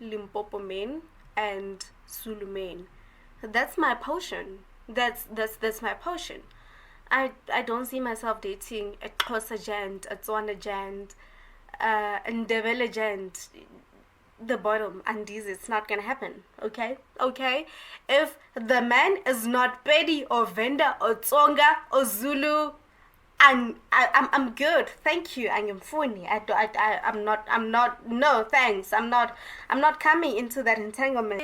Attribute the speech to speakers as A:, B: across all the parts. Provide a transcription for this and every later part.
A: Limpopo men and Zulu men. That's my potion. That's my potion. I don't see myself dating a Xhosa gent, a Tswana gent, a Ndebele gent. The bottom and this, it's not gonna happen. Okay, if the man is not Pedi or Venda or Tsonga or Zulu, I'm good, thank you. I'm funny. I'm not no thanks. I'm not coming into that entanglement.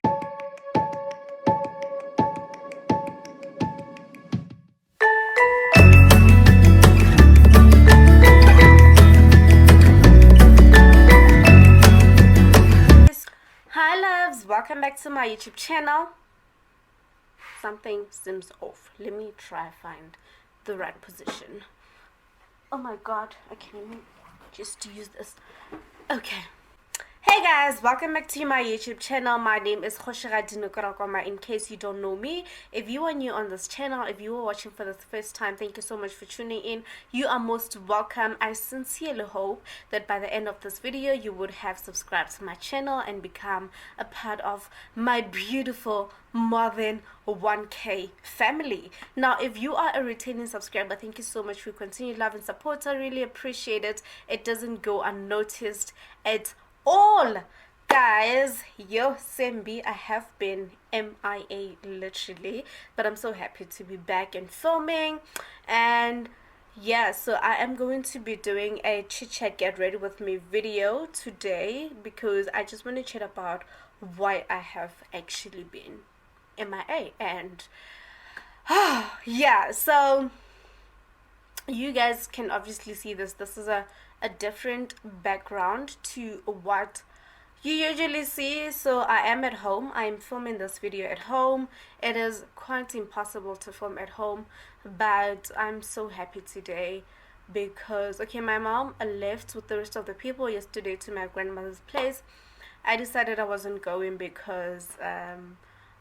A: Hi loves, welcome back to my YouTube channel. Something seems off. Let me try find the right position. Oh my god, okay, let me just use this. Okay. Hey guys, welcome back to my YouTube channel. My name is Kgoshigadi Noko Rakoma. In case you don't know me, if you are new on this channel, if you are watching for the first time, thank you so much for tuning in. You are most welcome. I sincerely hope that by the end of this video you would have subscribed to my channel and become a part of my beautiful more than 1K family. Now, if you are a returning subscriber, thank you so much for your continued love and support. I really appreciate it. It doesn't go unnoticed at all. Guys, yo Sembi, I have been MIA literally, but I'm so happy to be back and filming. And yeah, so I am going to be doing a chit chat get ready with me video today because I just want to chat about why I have actually been MIA. And yeah, so you guys can obviously see this is a different background to what you usually see. So I am at home. I'm filming this video at home. It is quite impossible to film at home, but I'm so happy today because okay, my mom left with the rest of the people yesterday to my grandmother's place. I decided I wasn't going because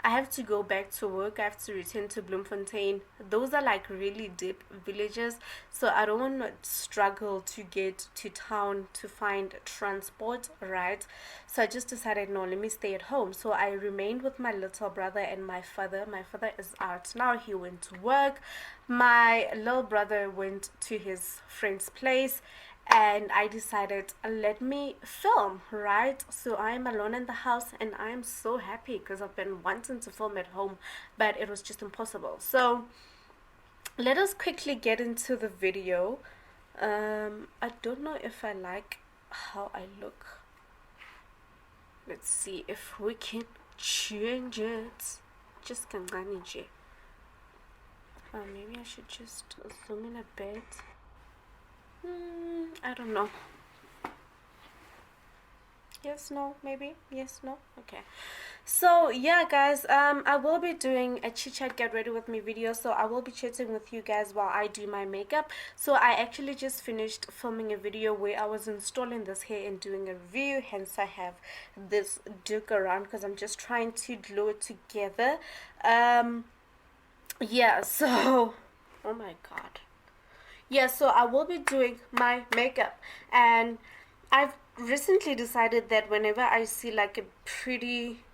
A: I have to go back to work. I have to return to Bloemfontein. Those are like really deep villages, so I don't want to struggle to get to town to find transport, right? So I just decided, no, let me stay at home. So I remained with my little brother and my father. My father is out now. He went to work. My little brother went to his friend's place, and I decided, let me film, right? So I'm alone in the house and I'm so happy because I've been wanting to film at home, but it was just impossible. So let us quickly get into the video. I don't know if I like how I look. Let's see if we can change it. Just kanganije. Maybe I should just zoom in a bit. I don't know. Yes, no, maybe. Yes, no. Okay. So yeah guys, I will be doing a chit chat get ready with me video. So I will be chatting with you guys while I do my makeup. So I actually just finished filming a video where I was installing this hair and doing a review, hence I have this duke around because I'm just trying to glue it together. Yeah, so oh my god. Yeah, so I will be doing my makeup, and I've recently decided that whenever I see like a pretty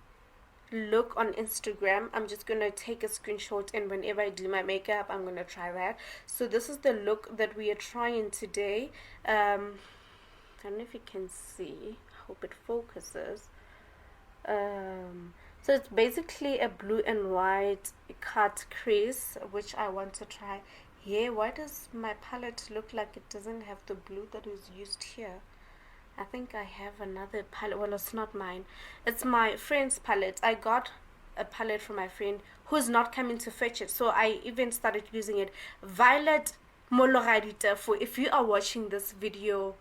A: look on Instagram, I'm just gonna take a screenshot, and whenever I do my makeup I'm gonna try that. So this is the look that we are trying today. I don't know if you can see. I hope it focuses. So it's basically a blue and white cut crease, which I want to try. Yeah, why does my palette look like it doesn't have the blue that is used here? I think I have another palette. Well, it's not mine. It's my friend's palette. I got a palette from my friend who's not coming to fetch it. So I even started using it. Violet Moloradita, for if you are watching this video,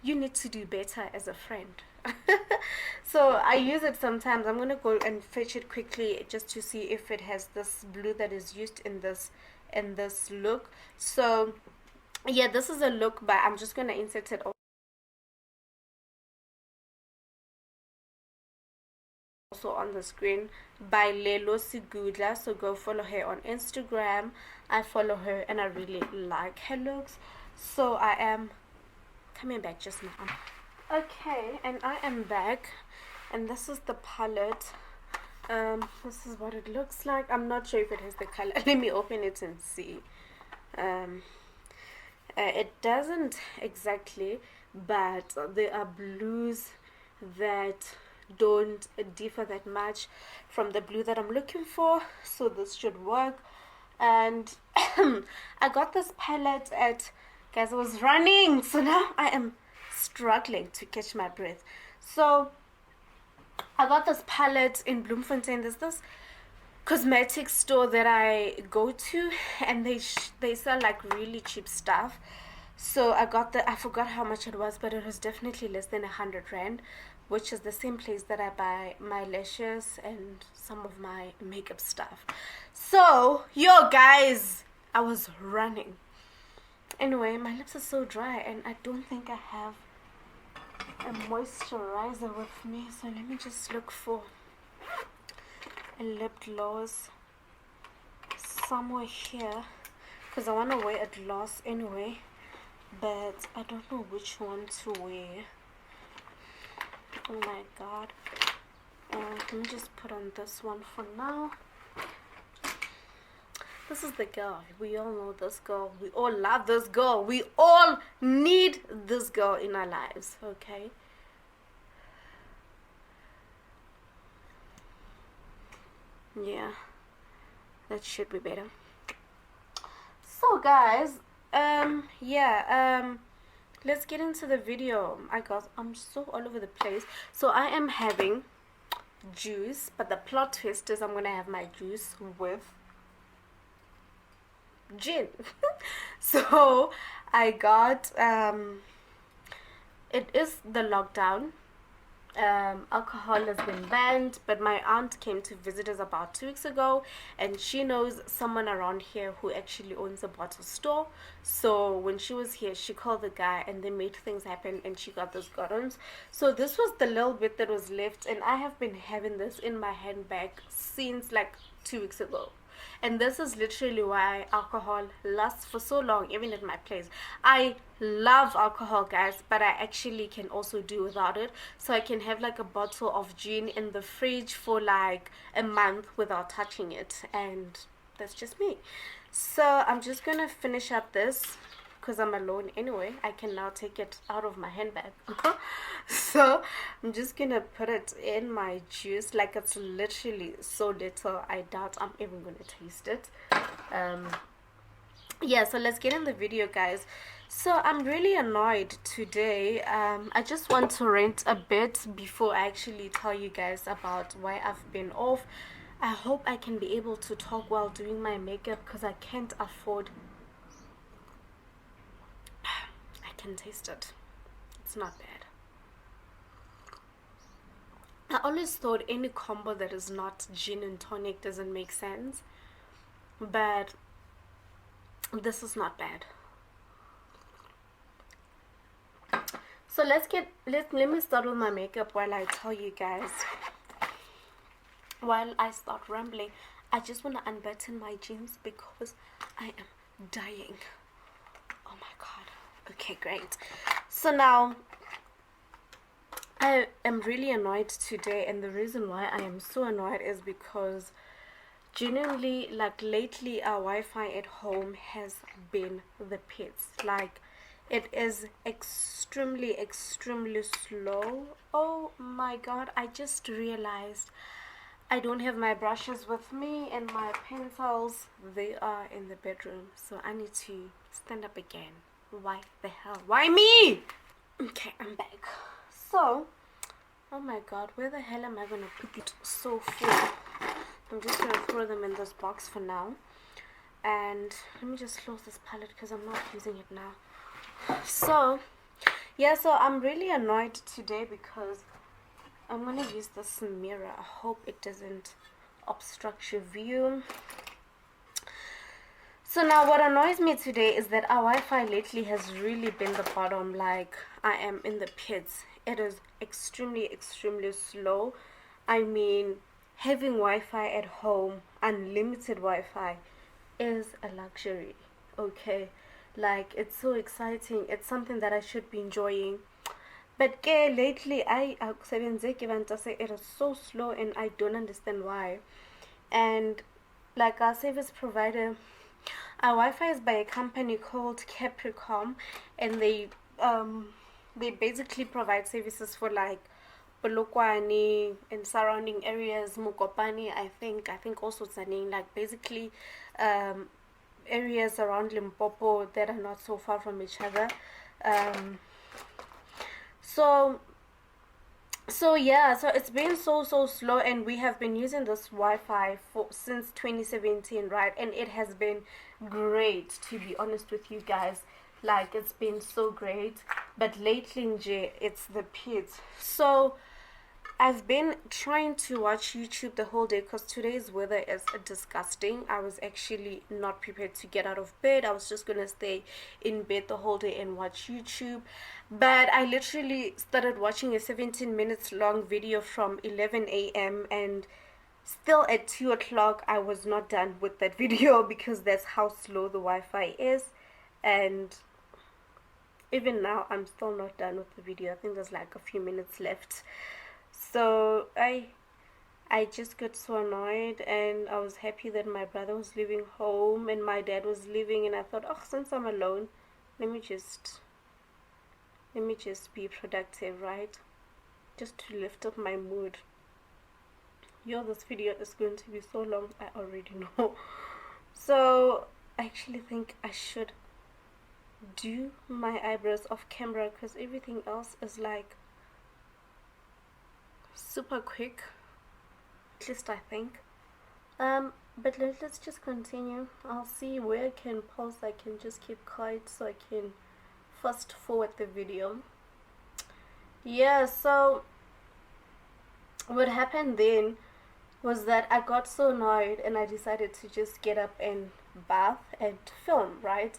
A: you need to do better as a friend. So I use it sometimes. I'm gonna go and fetch it quickly just to see if it has this blue that is used in this look. So yeah, this is a look, but I'm just gonna insert it also on the screen by Lelo Sigudla. So go follow her on Instagram. I follow her and I really like her looks. So I am coming back just now. Okay, and I am back. And this is the palette. This is what it looks like. I'm not sure if it has the color. Let me open it and see. It doesn't exactly, but there are blues that don't differ that much from the blue that I'm looking for, so this should work. And I got this palette at, guys, I was running, so now I am struggling to catch my breath. So I got this palette in Bloemfontein. There's this cosmetic store that I go to, and they sell like really cheap stuff. So I got I forgot how much it was, but it was definitely less than 100 rand, which is the same place that I buy my lashes and some of my makeup stuff. So yo guys, I was running. Anyway, my lips are so dry and I don't think I have a moisturizer with me, so let me just look for a lip gloss somewhere here, because I want to wear a gloss anyway, but I don't know which one to wear. Oh my god. Let me just put on this one for now. This is the girl. We all know this girl. We all love this girl. We all need this girl in our lives, okay? Yeah, that should be better. So guys, let's get into the video. I'm so all over the place. So I am having juice, but the plot twist is I'm gonna have my juice with gin. So I got it is the lockdown. Alcohol has been banned, but my aunt came to visit us about 2 weeks ago, and she knows someone around here who actually owns a bottle store. So when she was here, she called the guy and they made things happen, and she got those Kgoshigadi. So this was the little bit that was left, and I have been having this in my handbag since like 2 weeks ago. And this is literally why alcohol lasts for so long, even at my place. I love alcohol, guys, but I actually can also do without it. So I can have like a bottle of gin in the fridge for like a month without touching it. And that's just me. So I'm just gonna finish up this, because I'm alone anyway. I can now take it out of my handbag. So I'm just gonna put it in my juice. Like, it's literally so little, I doubt I'm even gonna taste it. Yeah, so let's get in the video, guys. So I'm really annoyed today. I just want to rant a bit before I actually tell you guys about why I've been off. I hope I can be able to talk while doing my makeup, because I can't afford. I can taste it. It's not bad. I always thought any combo that is not gin and tonic doesn't make sense, but this is not bad. So let me start with my makeup while I tell you guys. While I start rambling, I just want to unbutton my jeans because I am dying. Oh my god. Okay, great. So now I am really annoyed today, and the reason why I am so annoyed is because genuinely, like, lately our Wi-Fi at home has been the pits. Like, it is extremely slow. Oh my god, I just realized I don't have my brushes with me, and my pencils, they are in the bedroom, so I need to stand up again. Why the hell? Why me? Okay, I'm back. So, oh my god, where the hell am I gonna put it so full? I'm just gonna throw them in this box for now. And let me just close this palette because I'm not using it now. So, yeah, so I'm really annoyed today because I'm gonna use this mirror. I hope it doesn't obstruct your view. So now what annoys me today is that our Wi-Fi lately has really been the bottom. Like, I am in the pits. It is extremely slow. I mean, having Wi-Fi at home, unlimited Wi-Fi, is a luxury, okay? Like, it's so exciting. It's something that I should be enjoying. But lately, I it is so slow, and I don't understand why. And like our service provider, our Wi-Fi is by a company called Ccgrwm, and they basically provide services for like Polokwane and surrounding areas, Mukopani, I think also Tzaneen, like basically um, areas around Limpopo that are not so far from each other. Um, so so it's been so slow, and we have been using this Wi-Fi for since 2017, right? And it has been great, to be honest with you guys. Like, it's been so great, but lately it's the pits. So I've been trying to watch YouTube the whole day because today's weather is disgusting. I was actually not prepared to get out of bed. I was just gonna stay in bed the whole day and watch YouTube. But I literally started watching a 17 minutes long video from 11 a.m. and still at 2 o'clock I was not done with that video because that's how slow the Wi-Fi is. And even now I'm still not done with the video. I think there's like a few minutes left. So I just got so annoyed, and I was happy that my brother was leaving home and my dad was leaving, and I thought, oh, since I'm alone, let me just be productive, right? Just to lift up my mood. Yo, this video is going to be so long, I already know. So I actually think I should do my eyebrows off camera because everything else is like super quick, at least I think. But let's just continue. I'll see where I can pause. I can just keep quiet so I can fast forward the video. Yeah, so what happened then was that I got so annoyed and I decided to just get up and bath and film, right?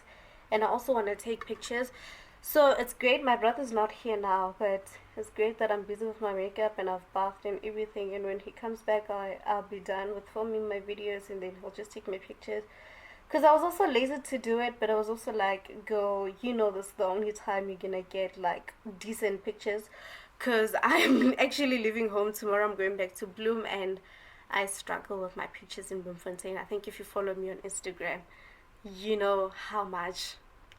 A: And I also want to take pictures. So it's great my brother's not here now, but it's great that I'm busy with my makeup and I've bathed and everything, and when he comes back I'll be done with filming my videos, and then he'll just take my pictures. Because I was also lazy to do it, but I was also like, girl, you know this is the only time you're gonna get like decent pictures. Because I'm actually leaving home tomorrow. I'm going back to Bloom, and I struggle with my pictures in Bloemfontein. I think if you follow me on Instagram, you know how much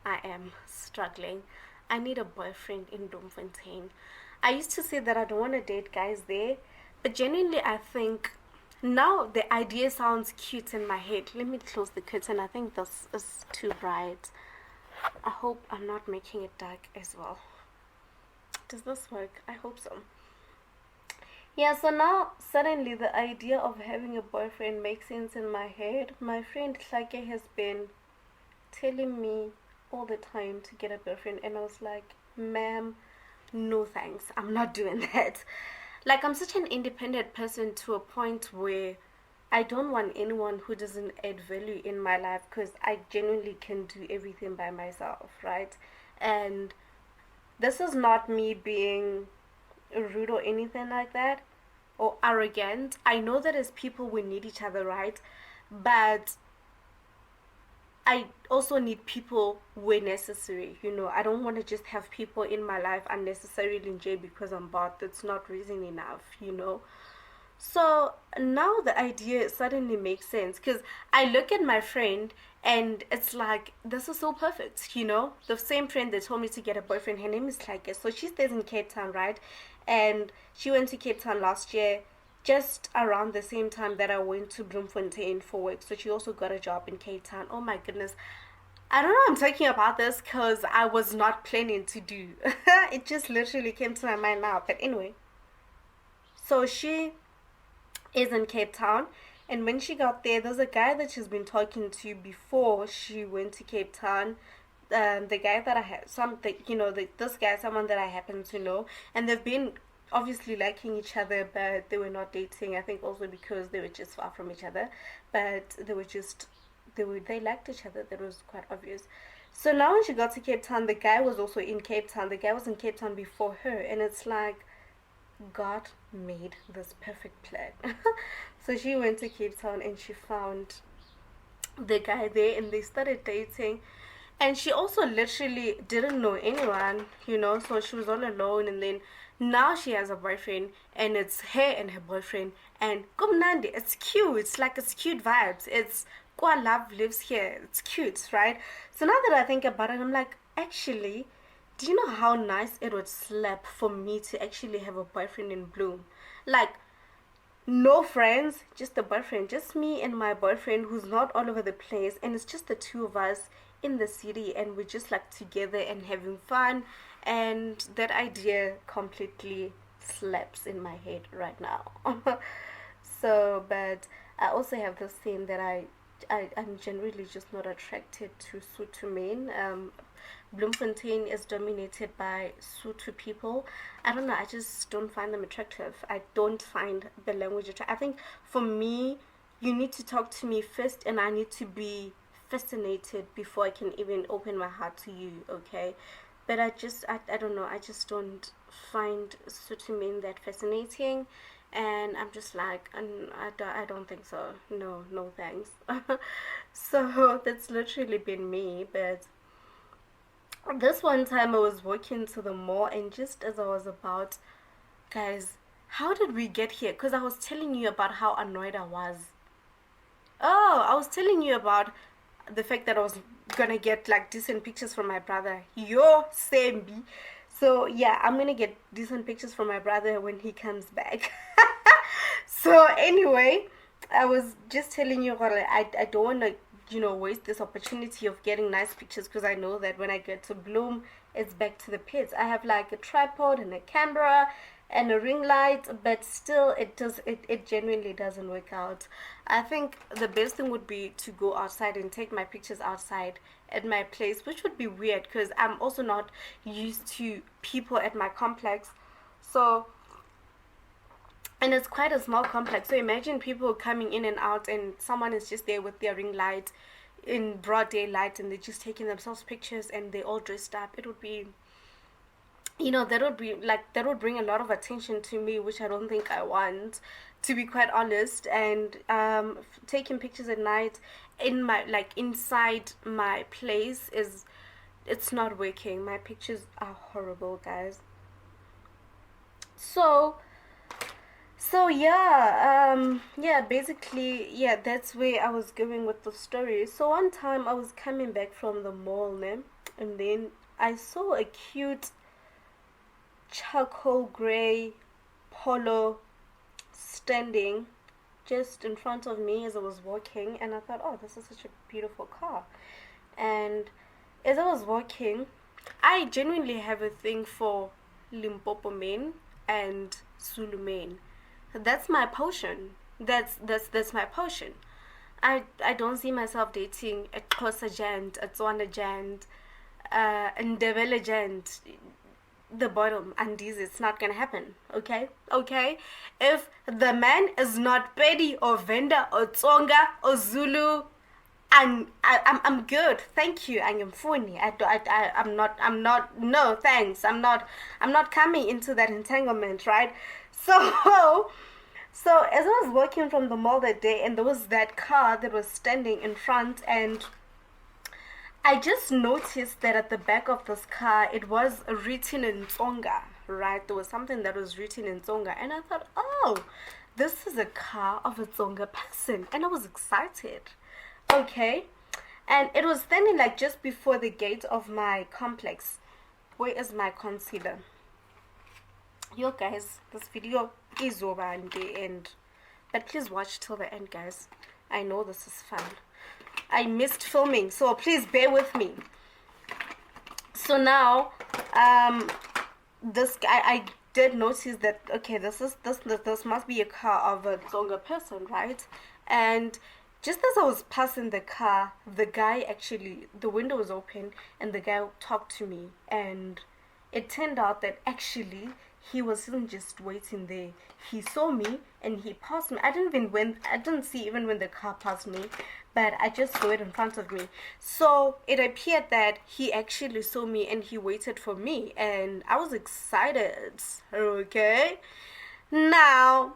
A: I am struggling. I need a boyfriend in Bloemfontein. I used to say that I don't want to date guys there, but genuinely I think now the idea sounds cute in my head. Let me close the curtain. I think this is too bright. I hope I'm not making it dark as well. Does this work? I hope so. Yeah, so now suddenly the idea of having a boyfriend makes sense in my head. My friend Tlake has been telling me all the time to get a boyfriend, and I was like, ma'am, no thanks, I'm not doing that. Like, I'm such an independent person to a point where I don't want anyone who doesn't add value in my life, because I genuinely can do everything by myself, right? And this is not me being rude or anything like that, or arrogant. I know that as people we need each other, right? But I also need people where necessary. I don't want to just have people in my life unnecessarily in jail because I'm bored. That's not reason enough. So now the idea suddenly makes sense because I look at my friend and it's like, this is so perfect. The same friend that told me to get a boyfriend, her name is Tlake. So she stays in Cape Town, right? And she went to Cape Town last year, just around the same time that I went to Bloemfontein for work. So she also got a job in Cape Town. Oh my goodness. I don't know, I'm talking about this because I was not planning to do. It just literally came to my mind now. But anyway, so she is in Cape Town, and when she got there, there's a guy that she's been talking to before she went to Cape Town. The guy that I had, this guy, someone that I happen to know, and they've been obviously liking each other, but they were not dating. I think also because they were just far from each other, but they liked each other. That was quite obvious. So now when she got to Cape Town, the guy was also in Cape Town. The guy was in Cape Town before her, and it's like God made this perfect plan. So she went to Cape Town and she found the guy there, and they started dating. And she also literally didn't know anyone, so she was all alone. And then now she has a boyfriend, and it's her and her boyfriend. And kumnandi, it's cute. It's cute vibes. It's Kwa love lives here. It's cute, right? So now that I think about it, I'm like, actually, do you know how nice it would slap for me to actually have a boyfriend in Bloom? Like, no friends, just a boyfriend, just me and my boyfriend who's not all over the place, and it's just the two of us in the city, and we're just like together and having fun. And that idea completely slaps in my head right now. So, but I also have this thing that I'm generally just not attracted to Sutu men. Bloemfontein is dominated by Sutu people. I don't know, I just don't find them attractive. I don't find the language attractive. I think for me, you need to talk to me first, and I need to be fascinated before I can even open my heart to you, okay? But I don't know, I just don't find Sutu men that fascinating. And I'm just like, I don't think so. No, no thanks. So that's literally been me. But this one time I was walking to the mall, and just as I was about, guys, how did we get here? Because I was telling you about how annoyed I was. Oh, I was telling you about the fact that I was gonna get like decent pictures from my brother. Yo, Sambi. So yeah, I'm gonna get decent pictures from my brother when he comes back. So anyway, I was just telling you, I don't want to, waste this opportunity of getting nice pictures, because I know that when I get to Bloom, it's back to the pits. I have like a tripod and a camera and a ring light, but still it genuinely doesn't work out. I think the best thing would be to go outside and take my pictures outside at my place, which would be weird because I'm also not used to people at my complex. So, and it's quite a small complex, so imagine people coming in and out, and someone is just there with their ring light in broad daylight, and they're just taking themselves pictures, and they're all dressed up. It would be, that would bring a lot of attention to me, which I don't think I want, to be quite honest. And taking pictures at night in my, like, inside my place is, it's not working. My pictures are horrible, guys. So yeah, basically, yeah, that's where I was going with the story. So one time I was coming back from the mall, ne? And then I saw a cute charcoal gray polo standing just in front of me as I was walking, and I thought, oh, this is such a beautiful car. And as I was walking, I genuinely have a thing for Limpopo men and Zulu men. That's my potion. That's my potion. I don't see myself dating a Xhosa gent, a Tswana gent, a Ndebele gent. The bottom and this, it's not gonna happen. Okay, if the man is not Pedi or Venda or Tsonga or Zulu, I'm good, thank you. I'm funny. I'm not, no thanks. I'm not coming into that entanglement, right? So so as I was walking from the mall that day, and there was that car that was standing in front, and I just noticed that at the back of this car, it was written in Tsonga, right? There was something that was written in Tsonga, and I thought, oh, this is a car of a Tsonga person, and I was excited. Okay, and it was standing like just before the gate of my complex. Where is my concealer? Yo, guys, this video is over and the end, but please watch till the end, guys. I know this is fun. I missed filming, so please bear with me. So now, this guy, I did notice that, okay, this must be a car of a Tsonga person, right? And just as I was passing the car, the guy actually, the window was open, and the guy talked to me, and it turned out that actually he wasn't just waiting there. He saw me and he passed me. I didn't see even when the car passed me, but I just saw it in front of me. So it appeared that he actually saw me and he waited for me, and I was excited. Okay, now,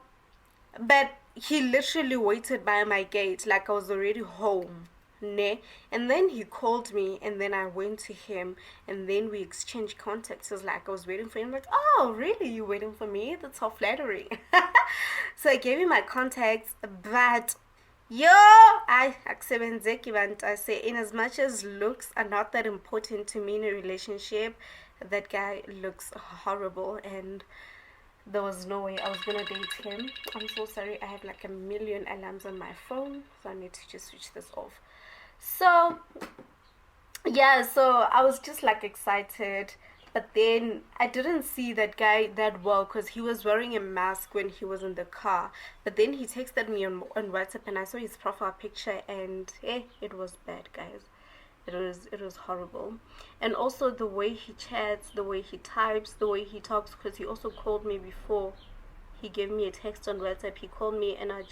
A: but he literally waited by my gate like I was already home. ne. And then he called me, and then I went to him, and then we exchanged contacts. It was like I was waiting for him. Like, oh, really? You waiting for me? That's how flattering. So I gave him my contacts, but yo, I akusebenzeki bantu. I say, in as much as looks are not that important to me in a relationship, that guy looks horrible, and there was no way I was gonna date him. I'm so sorry. I have like a million alarms on my phone, so I need to just switch this off. So yeah, so I was just like excited, but then I didn't see that guy that well because he was wearing a mask when he was in the car. But then he texted me on WhatsApp, and I saw his profile picture, and it was bad, guys. It was horrible. And also the way he chats, the way he types, the way he talks, because he also called me before he gave me a text on WhatsApp. He called me, and I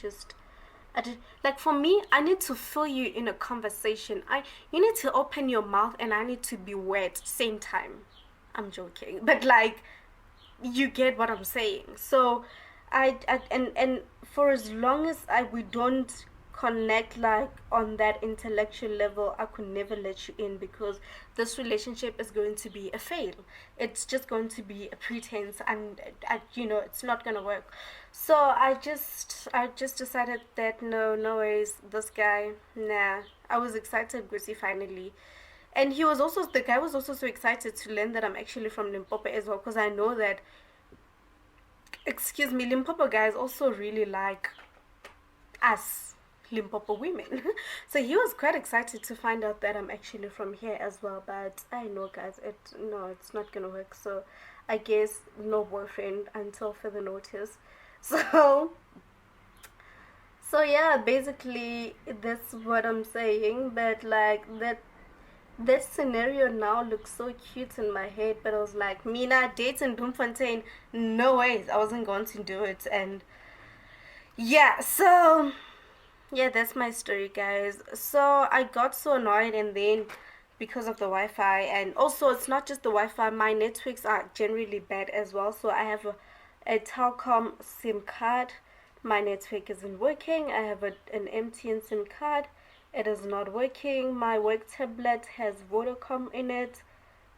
A: did, like, for me, I need to feel you in a conversation. You need to open your mouth, and I need to be wet same time. I'm joking, but like, you get what I'm saying. So and for as long as we don't connect like on that intellectual level, I could never let you in, because this relationship is going to be a fail. It's just going to be a pretense, and it's not gonna work. So I just decided that no ways, this guy, nah. I was excited because he finally, and the guy was also so excited to learn that I'm actually from Limpopo as well, because I know that, excuse me, Limpopo guys also really like us Limpopo women. So he was quite excited to find out that I'm actually from here as well. But I know, guys, it's not gonna work. So I guess no boyfriend until further notice. So yeah, basically that's what I'm saying. But like that scenario now looks so cute in my head, but I was like, Mina dating Bloemfontein, no ways, I wasn't going to do it. And yeah, so yeah, that's my story, guys. So I got so annoyed, and then because of the Wi-Fi, and also it's not just the Wi-Fi, my networks are generally bad as well. So I have a Telkom SIM card. My network isn't working. I have an MTN SIM card. It is not working. My work tablet has Vodacom in it,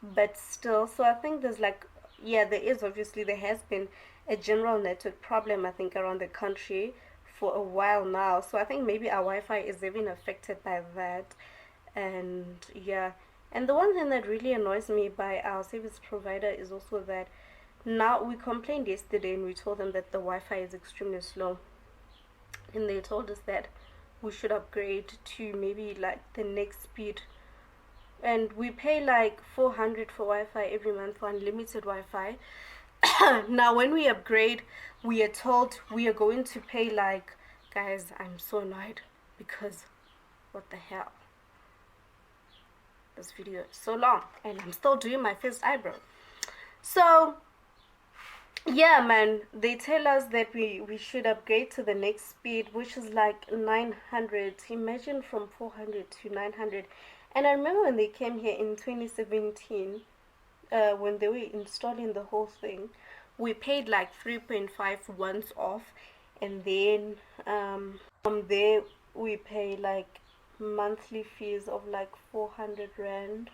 A: but still. So I think there's like, yeah, there has been a general network problem, I think, around the country for a while now. So I think maybe our Wi-Fi is even affected by that. And yeah, and the one thing that really annoys me by our service provider is also that now, we complained yesterday, and we told them that the Wi-Fi is extremely slow, and they told us that we should upgrade to maybe like the next speed, and we pay like 400 for Wi-Fi every month for unlimited Wi-Fi. Now when we upgrade, we are told we are going to pay like, guys, I'm so annoyed, because what the hell, this video is so long and I'm still doing my first eyebrow. So yeah, man, they tell us that we should upgrade to the next speed, which is like 900. Imagine, from 400 to 900. And I remember when they came here in 2017, when they were installing the whole thing, we paid like 3.5 once off, and then from there we pay like monthly fees of like 400 rand.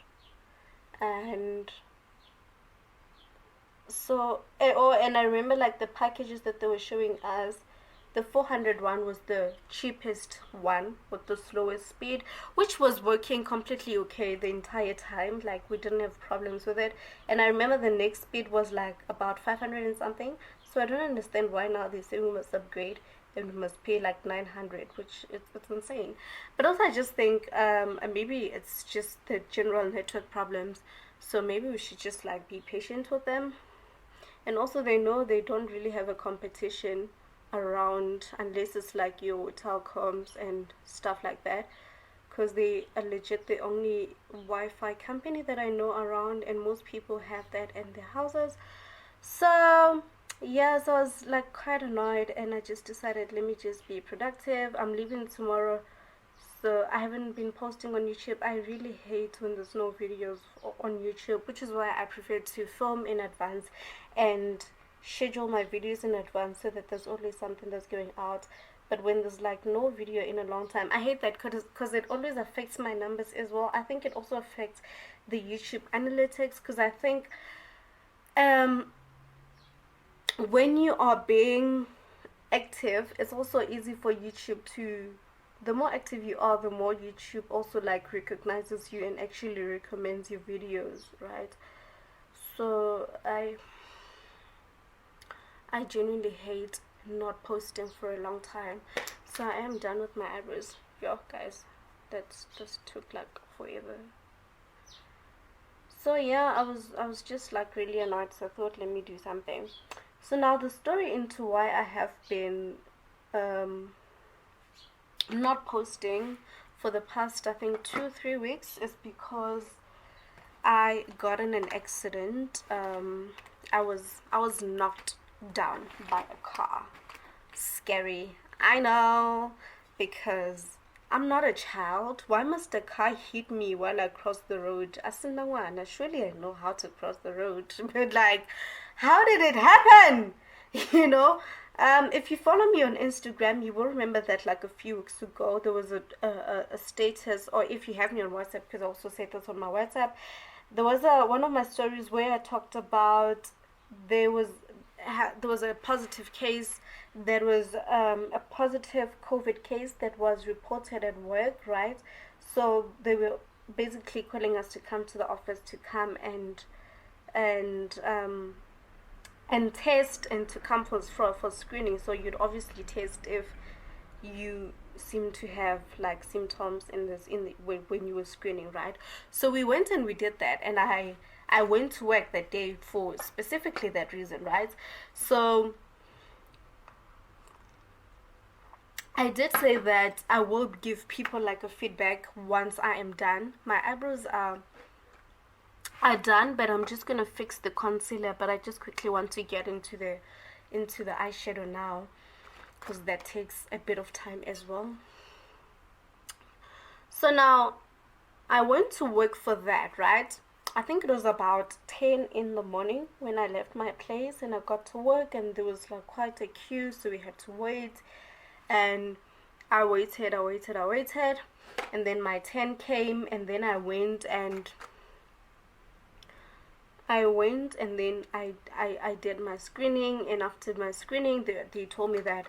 A: And so, and I remember like the packages that they were showing us, the 400 one was the cheapest one with the slowest speed, which was working completely okay the entire time. Like, we didn't have problems with it. And I remember the next speed was like about 500 and something. So I don't understand why now they say we must upgrade and we must pay like 900, which it's insane. But also I just think maybe it's just the general network problems. So maybe we should just like be patient with them. And also, they know they don't really have a competition around, unless it's like your telecoms and stuff like that, because they are legit the only Wi-Fi company that I know around, and most people have that in their houses. So yeah, so I was like quite annoyed, and I just decided, let me just be productive. I'm leaving tomorrow, so I haven't been posting on YouTube. I really hate when there's no videos on YouTube, which is why I prefer to film in advance and schedule my videos in advance so that there's always something that's going out. But when there's like no video in a long time, I hate that because it always affects my numbers as well. I think it also affects the YouTube analytics, because I think when you are being active, it's also easy for YouTube to, the more active you are, the more YouTube also like recognizes you and actually recommends your videos, right? So I genuinely hate not posting for a long time. So I am done with my eyebrows. Yo guys, that's just took like forever. So yeah, I was just like really annoyed, so I thought let me do something. So now the story into why I have been not posting for the past, I think, 2-3 weeks is because I got in an accident. I was knocked down by a car. Scary, I know, because I'm not a child. Why must a car hit me while I cross the road? Asinawana, surely I know how to cross the road. But like, how did it happen? You know? If you follow me on Instagram, you will remember that like a few weeks ago there was a status, or if you have me on WhatsApp, because I also say this on my WhatsApp, there was one of my stories where I talked about there was a positive case, there was a positive COVID case that was reported at work, right? So they were basically calling us to come to the office to come and um, and test and to come for screening. So you'd obviously test if you seem to have like symptoms when you were screening, right? So we went and we did that, and I went to work that day for specifically that reason, right? So I did say that I will give people like a feedback once I am done. My eyebrows are done, but I'm just gonna fix the concealer. But I just quickly want to get into the eyeshadow now, because that takes a bit of time as well. So now I went to work for that, right? I think it was about 10 in the morning when I left my place, and I got to work, and there was like quite a queue, so we had to wait. And I waited, and then my 10 came, and then I went and then I did my screening. And after my screening, they told me that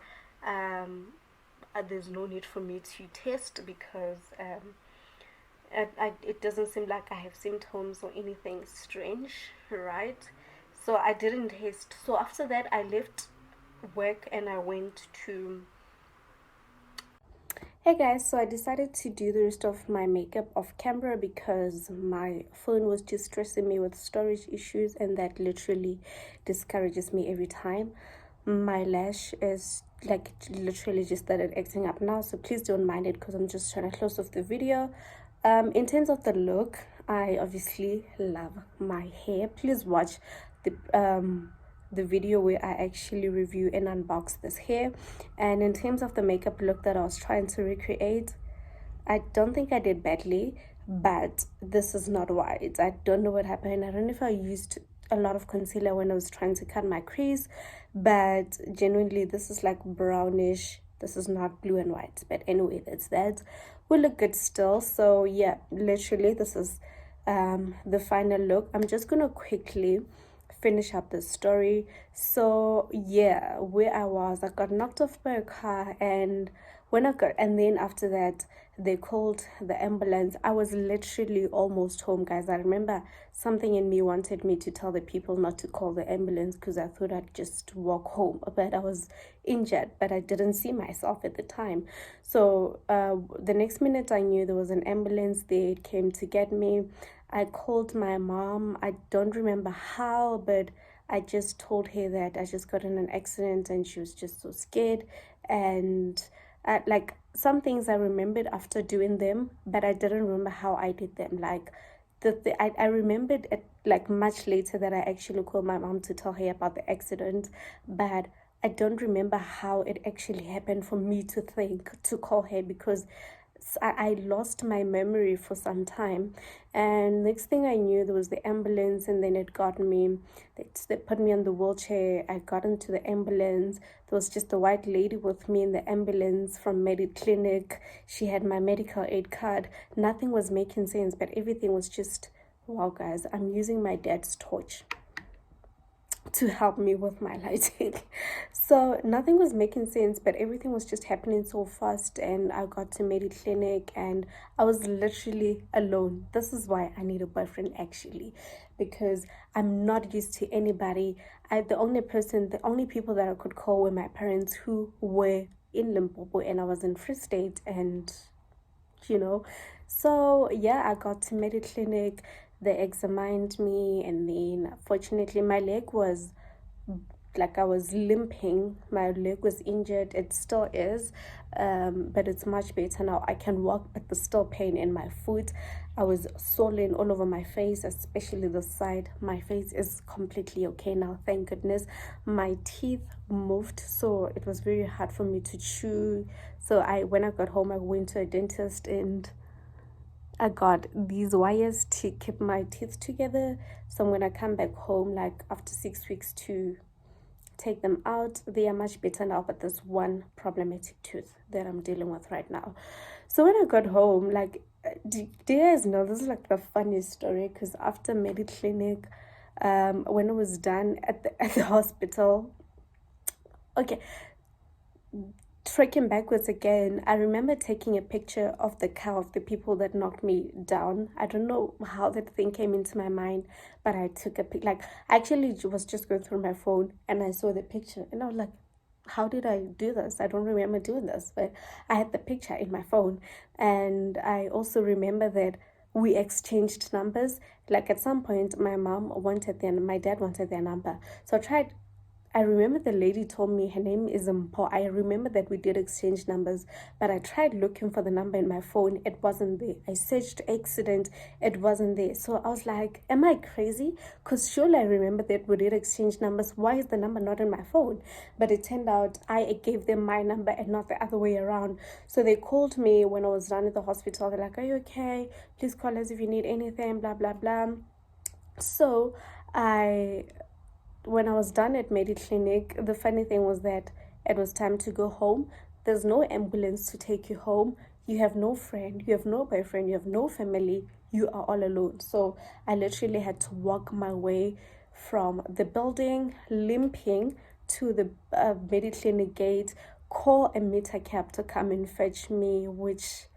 A: there's no need for me to test, because it doesn't seem like I have symptoms or anything strange, right? So I didn't test. So after that, I left work and I went to... Hey guys, so I decided to do the rest of my makeup off camera because my phone was just stressing me with storage issues, and that literally discourages me every time. My lash is like literally just started acting up now, so please don't mind it because I'm just trying to close off the video. In terms of the look, I obviously love my hair. Please watch the video where I actually review and unbox this hair. And in terms of the makeup look that I was trying to recreate, I don't think I did badly, but this is not white. I don't know what happened. I don't know if I used a lot of concealer when I was trying to cut my crease, but genuinely this is like brownish. This is not blue and white, but anyway, that's that. We look good still. So yeah, literally this is the final look. I'm just gonna quickly finish up the story. So yeah, where I got knocked off by a car, and then after that they called the ambulance. I was literally almost home, guys. I remember something in me wanted me to tell the people not to call the ambulance because I thought I'd just walk home, but I was injured, but I didn't see myself at the time. So the next minute I knew there was an ambulance there. It came to get me. I called my mom. I don't remember how, but I just told her that I just got in an accident, and she was just so scared. And like some things I remembered after doing them, but I didn't remember how I did them. Like I remembered it like much later that I actually called my mom to tell her about the accident, but I don't remember how it actually happened for me to think to call her, because I lost my memory for some time. And next thing I knew, there was the ambulance, and then it got me. They put me on the wheelchair. I got into the ambulance. There was just a white lady with me in the ambulance from Mediclinic. She had my medical aid card. Nothing was making sense, but everything was just, wow, guys, I'm using my dad's torch to help me with my lighting. So nothing was making sense, but everything was just happening so fast. And I got to Mediclinic and I was literally alone. This is why I need a boyfriend, actually, because I'm not used to anybody. The only people that I could call were my parents, who were in Limpopo and I was in Free State. And so yeah, I got to Mediclinic. They examined me, and then fortunately my leg was, like, I was limping. My leg was injured. It still is, but it's much better now. I can walk, but there's still pain in my foot. I was swollen all over my face, especially the side. My face is completely okay now, thank goodness. My teeth moved, so it was very hard for me to chew. So when I got home, I went to a dentist and I got these wires to keep my teeth together. So I'm gonna come back home like after 6 weeks to take them out. They are much better now, but there's one problematic tooth that I'm dealing with right now. So when I got home, like, do you guys know, this is like the funniest story, because after Mediclinic, when I was done at the hospital, okay, trekking backwards again, I remember taking a picture of the car of the people that knocked me down. I don't know how that thing came into my mind, but I took a pic. Like, I actually was just going through my phone and I saw the picture and I was like, how did I do this? I don't remember doing this, but I had the picture in my phone. And I also remember that we exchanged numbers. Like, at some point, my dad wanted their number. So I remember the lady told me her name is Mpo. I remember that we did exchange numbers, but I tried looking for the number in my phone. It wasn't there. I searched accident. It wasn't there. So I was like, am I crazy? Because surely I remember that we did exchange numbers. Why is the number not in my phone? But it turned out I gave them my number and not the other way around. So they called me when I was done at the hospital. They're like, are you okay? Please call us if you need anything, blah, blah, blah. So when I was done at Mediclinic, the funny thing was that it was time to go home. There's no ambulance to take you home. You have no friend, you have no boyfriend, you have no family. You are all alone. So I literally had to walk my way from the building, limping, to the Mediclinic gate, call a meter cab to come and fetch me, which,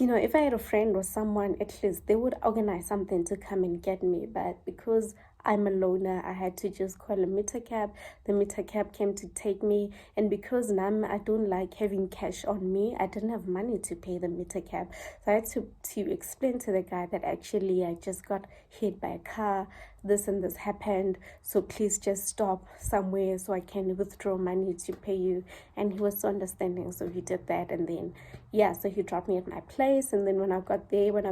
A: if I had a friend or someone, at least they would organize something to come and get me. But because I'm a loner, I had to just call a meter cab. The meter cab came to take me. And because now I don't like having cash on me, I didn't have money to pay the meter cab. So I had to explain to the guy that actually I just got hit by a car. This and this happened. So please just stop somewhere so I can withdraw money to pay you. And he was so understanding. So he did that. And then, so he dropped me at my place. And then when I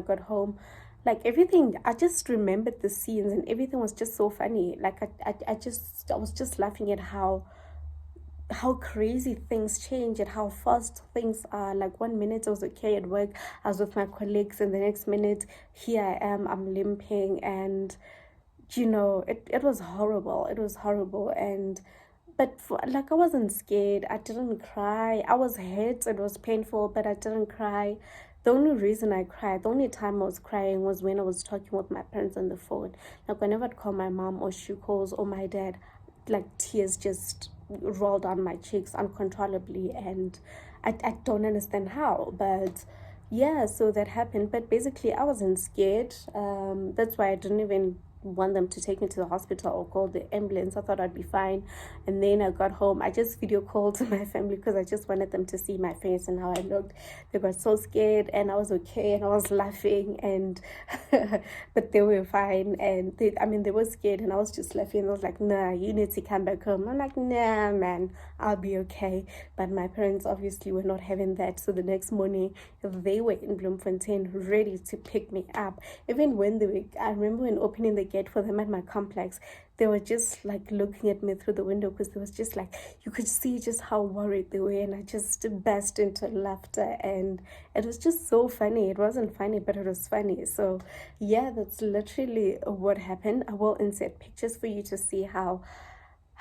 A: got home, like, everything, I just remembered the scenes and everything was just so funny. Like, I was just laughing at how crazy things change and how fast things are. Like, 1 minute I was okay at work, I was with my colleagues, and the next minute here I am, I'm limping. And it was horrible. It was horrible. But I wasn't scared. I didn't cry. I was hurt. It was painful, but I didn't cry. The only reason I cried, the only time I was crying, was when I was talking with my parents on the phone. Like, whenever I'd call my mom or she calls or my dad, like, tears just roll down my cheeks uncontrollably. And I don't understand how. But yeah, so that happened. But basically, I wasn't scared. That's why I didn't even want them to take me to the hospital or call the ambulance. I thought I'd be fine. And then I got home, I just video called my family because I just wanted them to see my face and how I looked. They got so scared, and I was okay, and I was laughing, and but they were fine. And they were scared, and I was just laughing. I was like, nah, you need to come back home. I'm like, nah, man, I'll be okay. But my parents obviously were not having that. So the next morning, they were in Bloemfontein ready to pick me up. Even when they were, I remember when opening the gate for them at my complex, they were just like looking at me through the window because there was just like, you could see just how worried they were. And I just burst into laughter. And it was just so funny. It wasn't funny, but it was funny. So yeah, that's literally what happened. I will insert pictures for you to see how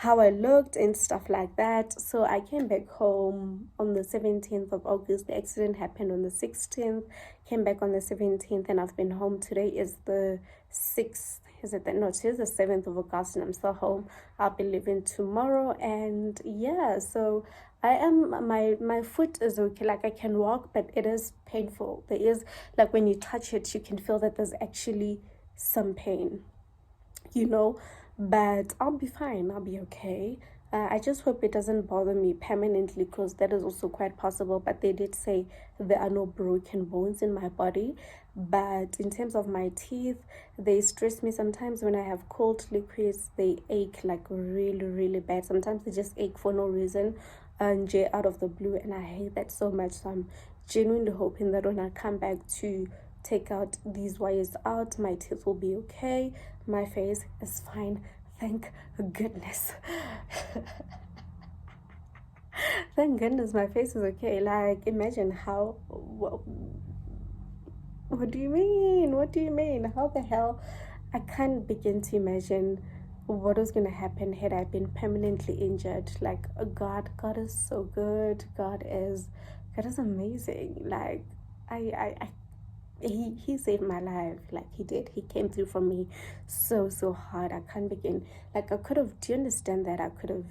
A: I looked and stuff like that. So I came back home on the 17th of August. The accident happened on the 16th. Came back on the 17th, and I've been home. Today is the 6th. Is it that? No, today's the 7th of August, and I'm still home. I'll be leaving tomorrow, and yeah, so I am, my foot is okay. Like I can walk, but it is painful. There is, like, when you touch it, you can feel that there's actually some pain, you know, but I'll be fine. I'll be okay. I just hope it doesn't bother me permanently, because that is also quite possible. But they did say there are no broken bones in my body. But in terms of my teeth, they stress me sometimes. When I have cold liquids, they ache like really, really bad. Sometimes they just ache for no reason, and out of the blue, and I hate that so much. So I'm genuinely hoping that when I come back to take out these wires out, my teeth will be okay. My face is fine, thank goodness. Thank goodness my face is okay. Like, imagine how, what do you mean? What do you mean? How the hell? I can't begin to imagine what was going to happen had I been permanently injured. Like, God is so good. God is amazing. Like, he saved my life. Like, he did. He came through for me so hard. I can't begin. Like, I could have, do you understand that I could have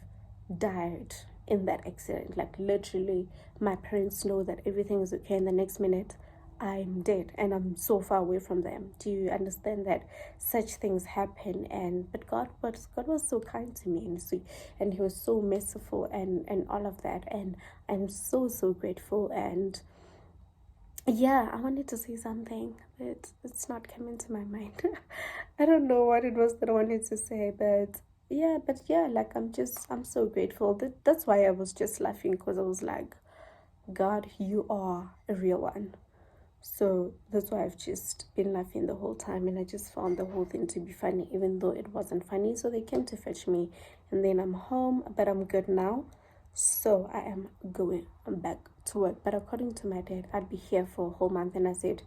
A: died in that accident? Like, literally, my parents know that everything is okay, and the next minute I'm dead, and I'm so far away from them. Do you understand that such things happen? And but God was so kind to me and sweet, and he was so merciful, and all of that, and I'm so grateful. And yeah, I wanted to say something, but it's not coming to my mind. I don't know what it was that I wanted to say, but yeah, like I'm so grateful. That's why I was just laughing, because I was like, God, you are a real one. So that's why I've just been laughing the whole time, and I just found the whole thing to be funny, even though it wasn't funny. So they came to fetch me, and then I'm home, but I'm good now. So I am going back to work. But according to my dad, I'd be here for a whole month, and I said,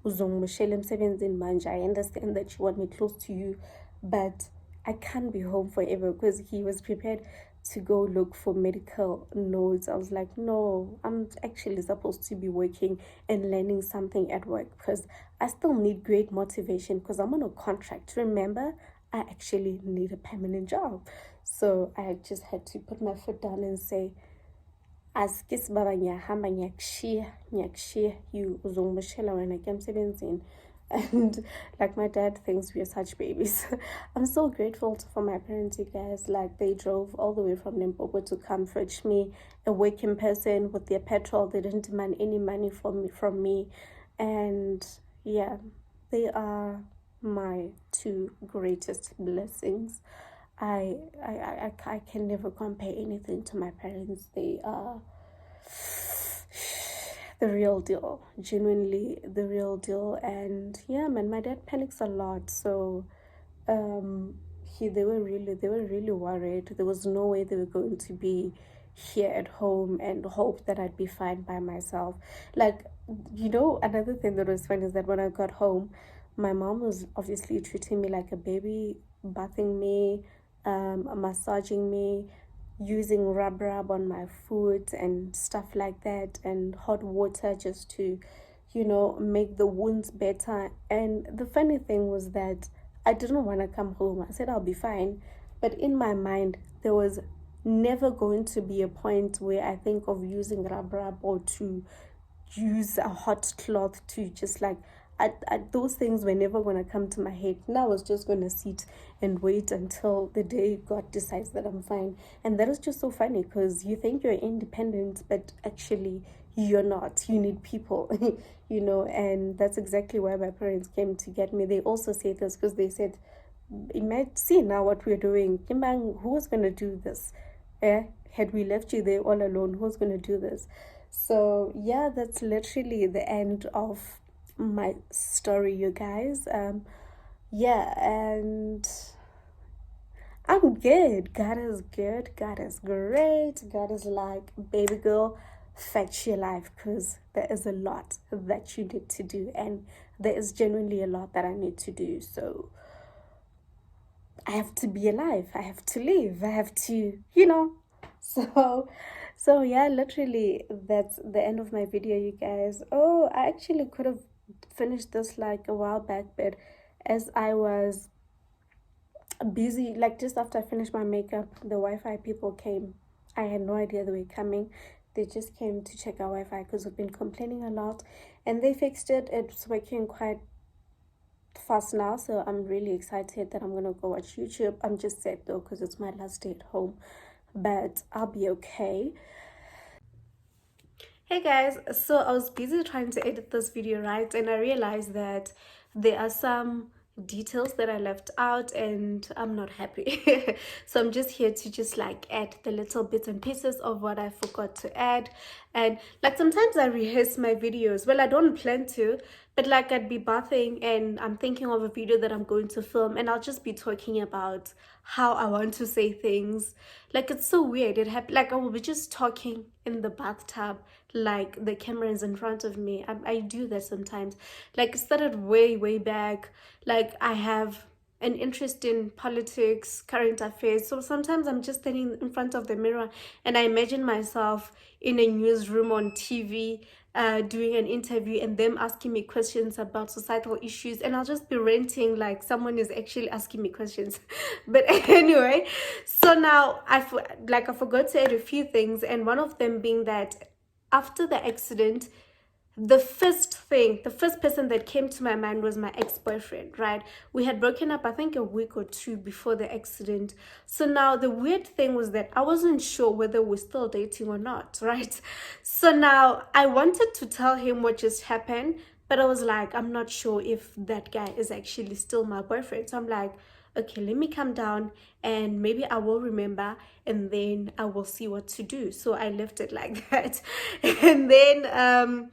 A: uzongimoshela emsebenzini manje. I understand that you want me close to you, but I can't be home forever, because he was prepared to go look for medical notes. I was like, no, I'm actually supposed to be working and learning something at work, because I still need great motivation, because I'm on a contract. Remember, I actually need a permanent job. So I just had to put my foot down and say, aske sibaba ngiyahamba ngiyakushiya you uzongimoshela wena ke emsebenzini. And like, my dad thinks we are such babies. I'm so grateful for my parents, you guys. Like, they drove all the way from Limpopo to come fetch me, a working person with their petrol. They didn't demand any money from me. And yeah, they are my two greatest blessings. I can never compare anything to my parents. They are the real deal, genuinely the real deal. And yeah, man, my dad panics a lot. So they were really worried. There was no way they were going to be here at home and hope that I'd be fine by myself. Like, another thing that was funny is that when I got home, my mom was obviously treating me like a baby, bathing me, massaging me, using rub on my foot and stuff like that, and hot water just to, make the wounds better. And the funny thing was that I didn't want to come home. I said I'll be fine, but in my mind there was never going to be a point where I think of using rub or to use a hot cloth to just like, those things were never going to come to my head. Now I was just going to sit and wait until the day God decides that I'm fine. And that is just so funny, because you think you're independent, but actually you're not. You need people, and that's exactly why my parents came to get me. They also said this because they said imagine, see now what we're doing. Kimang, who's gonna do this? Eh? Had we left you there all alone, who's gonna do this? So yeah, that's literally the end of my story, you guys. Yeah, and I'm good. God is good. God is great. God is like, baby girl, fetch your life, because there is a lot that you need to do, and there is genuinely a lot that I need to do. So I have to be alive. I have to live. I have to, you know. So, so yeah, literally, that's the end of my video, you guys. Oh, I actually could have finished this like a while back, but as I was busy, like just after I finished my makeup, the Wi-Fi people came. I had no idea they were coming. They just came to check our Wi-Fi because we've been complaining a lot, and they fixed it. It's working quite fast now, so I'm really excited that I'm gonna go watch YouTube. I'm just sad though because it's my last day at home, but I'll be okay. Hey guys, so I was busy trying to edit this video, right? And I realized that there are some details that I left out and I'm not happy. So I'm just here to just like add the little bits and pieces of what I forgot to add. And like sometimes I rehearse my videos. Well, I don't plan to, but like I'd be bathing and I'm thinking of a video that I'm going to film, and I'll just be talking about how I want to say things. Like it's so weird. It happened, like I will be just talking in the bathtub, like the camera is in front of me. I do that sometimes. Like it started way back. Like I have an interest in politics, current affairs. So sometimes I'm just standing in front of the mirror and I imagine myself in a newsroom on TV, doing an interview and them asking me questions about societal issues, and I'll just be ranting like someone is actually asking me questions. But anyway, so now I forgot to add a few things, and one of them being that after the accident, the first person that came to my mind was my ex-boyfriend, right? We had broken up, I think, a week or two before the accident. So now the weird thing was that I wasn't sure whether we're still dating or not, right? So now I wanted to tell him what just happened, but I was like, I'm not sure if that guy is actually still my boyfriend. So I'm like, okay, let me calm down and maybe I will remember and then I will see what to do. So I left it like that. And then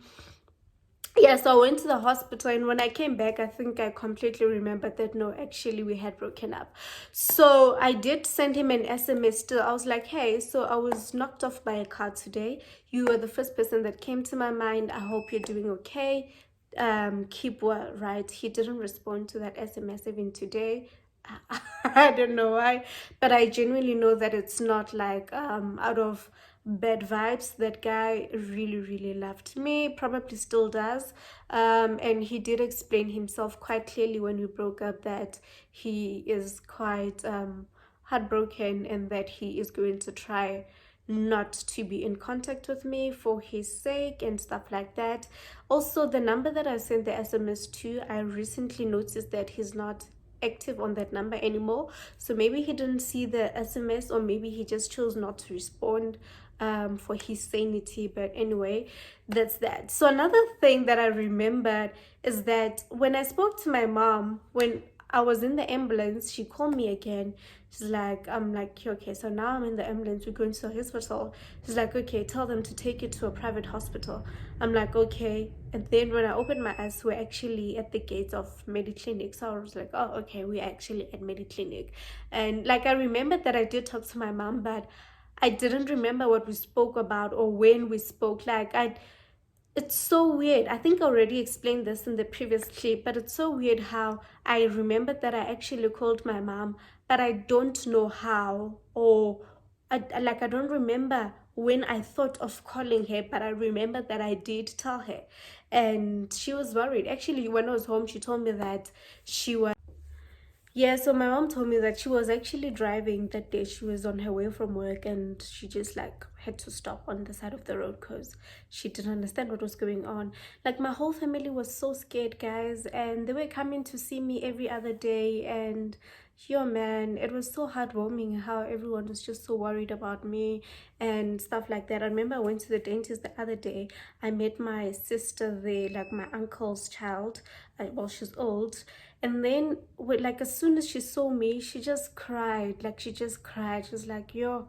A: yeah, so I went to the hospital, and when I came back, I think I completely remembered that no, actually we had broken up. So I did send him an SMS still. I was like, hey, so I was knocked off by a car today. You were the first person that came to my mind. I hope you're doing okay. Keep well, right? He didn't respond to that SMS even today. I don't know why, but I genuinely know that it's not like out of bad vibes. That guy really loved me, probably still does, and he did explain himself quite clearly when we broke up that he is quite heartbroken and that he is going to try not to be in contact with me for his sake and stuff like that. Also, the number that I sent the SMS to, I recently noticed that he's not active on that number anymore, so maybe he didn't see the SMS, or maybe he just chose not to respond for his sanity. But anyway, that's that. So another thing that I remembered is that when I spoke to my mom, when I was in the ambulance, she called me again. She's like, I'm like, okay, so now I'm in the ambulance, we're going to the hospital. She's like, okay, tell them to take you to a private hospital. I'm like, okay. And then when I opened my eyes, we're actually at the gates of Mediclinic. So I was like, oh, okay, we're actually at Mediclinic. And like, I remembered that I did talk to my mom, but I didn't remember what we spoke about or when we spoke. It's so weird. I think I already explained this in the previous clip, but it's so weird how I remembered that I actually called my mom, but I don't know how, or I don't remember when I thought of calling her, but I remember that I did tell her, and she was worried. Actually, when I was home, she told me that she was. Yeah, so my mom told me that she was actually driving that day. She was on her way from work and she just like had to stop on the side of the road because she didn't understand what was going on. Like my whole family was so scared, guys, and they were coming to see me every other day. And yo, man, it was so heartwarming how everyone was just so worried about me and stuff like that. I remember I went to the dentist the other day. I met my sister there, like my uncle's child. Well, she's old, And then like as soon as she saw me, she just cried. Like she just cried. She was like, yo,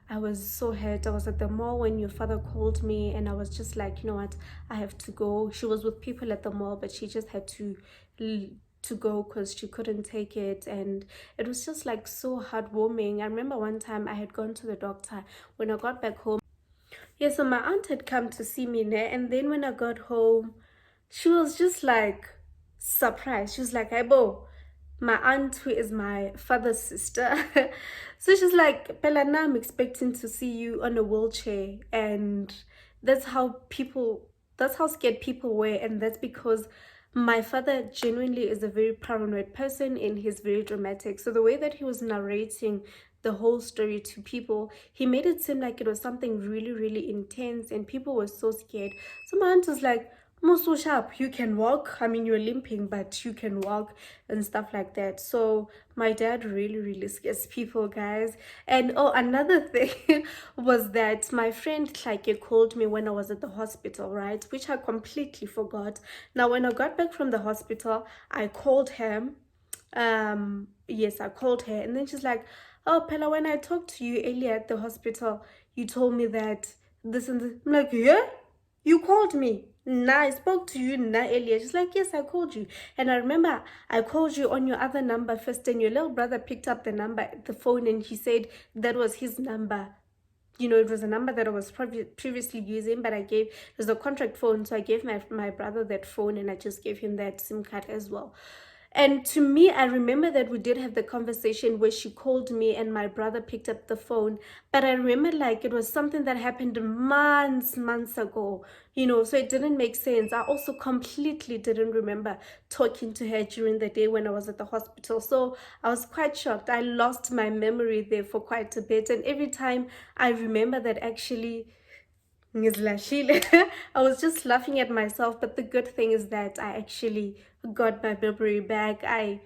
A: I was so hurt. I was at the mall when your father called me, and I was just like, you know what, I have to go. She was with people at the mall, but she just had to go because she couldn't take it. And it was just like so heartwarming. I remember one time I had gone to the doctor. When I got back home, yeah, so my aunt had come to see me there, and then when I got home, she was just like surprised. She was like, Aibo, my aunt, who is my father's sister. So she's like, Bella, now I'm expecting to see you on a wheelchair. And that's how people, that's how scared people were. And that's because my father genuinely is a very paranoid person, and he's very dramatic. So the way that he was narrating the whole story to people, he made it seem like it was something really, really intense, and people were so scared. So my aunt was like, so sharp, you can walk. I mean, you're limping, but you can walk and stuff like that. So my dad really, really scares people, guys. And oh, another thing was that my friend Tlake called me when I was at the hospital, right? Which I completely forgot. Now, when I got back from the hospital, I called him. Yes, I called her, and then she's like, oh, Pella, when I talked to you earlier at the hospital, you told me that this and this. I'm like, yeah, you called me. Nah, I spoke to you nah earlier. She's like, yes, I called you. And I remember I called you on your other number first, and your little brother picked up the number, the phone, and he said that was his number. You know, it was a number that I was previously using, but it was a contract phone, so I gave my brother that phone, and I just gave him that SIM card as well. And to me, I remember that we did have the conversation where she called me and my brother picked up the phone. But I remember like it was something that happened months ago, you know, so it didn't make sense. I also completely didn't remember talking to her during the day when I was at the hospital. So I was quite shocked. I lost my memory there for quite a bit. And every time I remember that, actually, I was just laughing at myself, but the good thing is that I actually got my memory back. I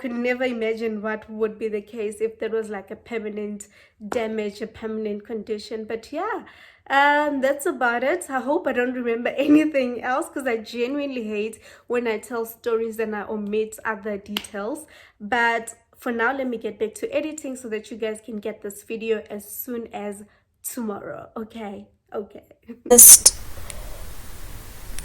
A: could never imagine what would be the case if there was like a permanent damage, a permanent condition. But yeah, that's about it. I hope I don't remember anything else, because I genuinely hate when I tell stories and I omit other details. But for now, let me get back to editing so that you guys can get this video as soon as tomorrow. Okay. Just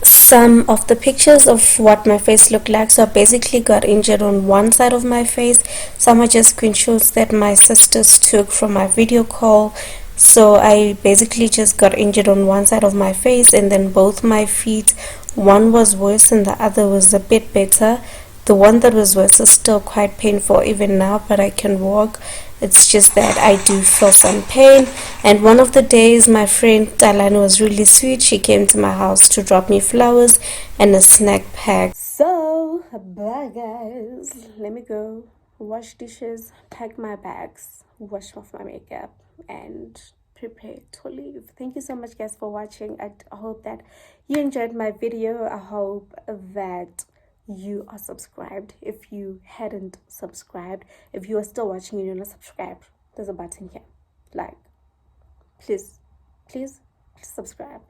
A: some of the pictures of what my face looked like. So I basically got injured on one side of my face. Some are just screenshots that my sisters took from my video call. So I basically just got injured on one side of my face, and then both my feet, one was worse and the other was a bit better. The one that was worse is still quite painful even now, but I can walk. It's just that I do feel some pain. And one of the days, my friend Talani was really sweet. She came to my house to drop me flowers and a snack pack. So, bye guys. Let me go wash dishes, pack my bags, wash off my makeup, and prepare to leave. Thank you so much, guys, for watching. I hope that you enjoyed my video. I hope that you are subscribed. If you hadn't subscribed, if you are still watching and you're not subscribed, there's a button here. Like, please subscribe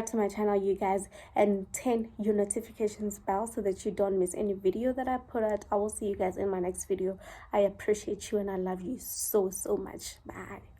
A: to my channel, you guys, and turn your notifications bell so that you don't miss any video that I put out. I will see you guys in my next video. I appreciate you and I love you so much. Bye.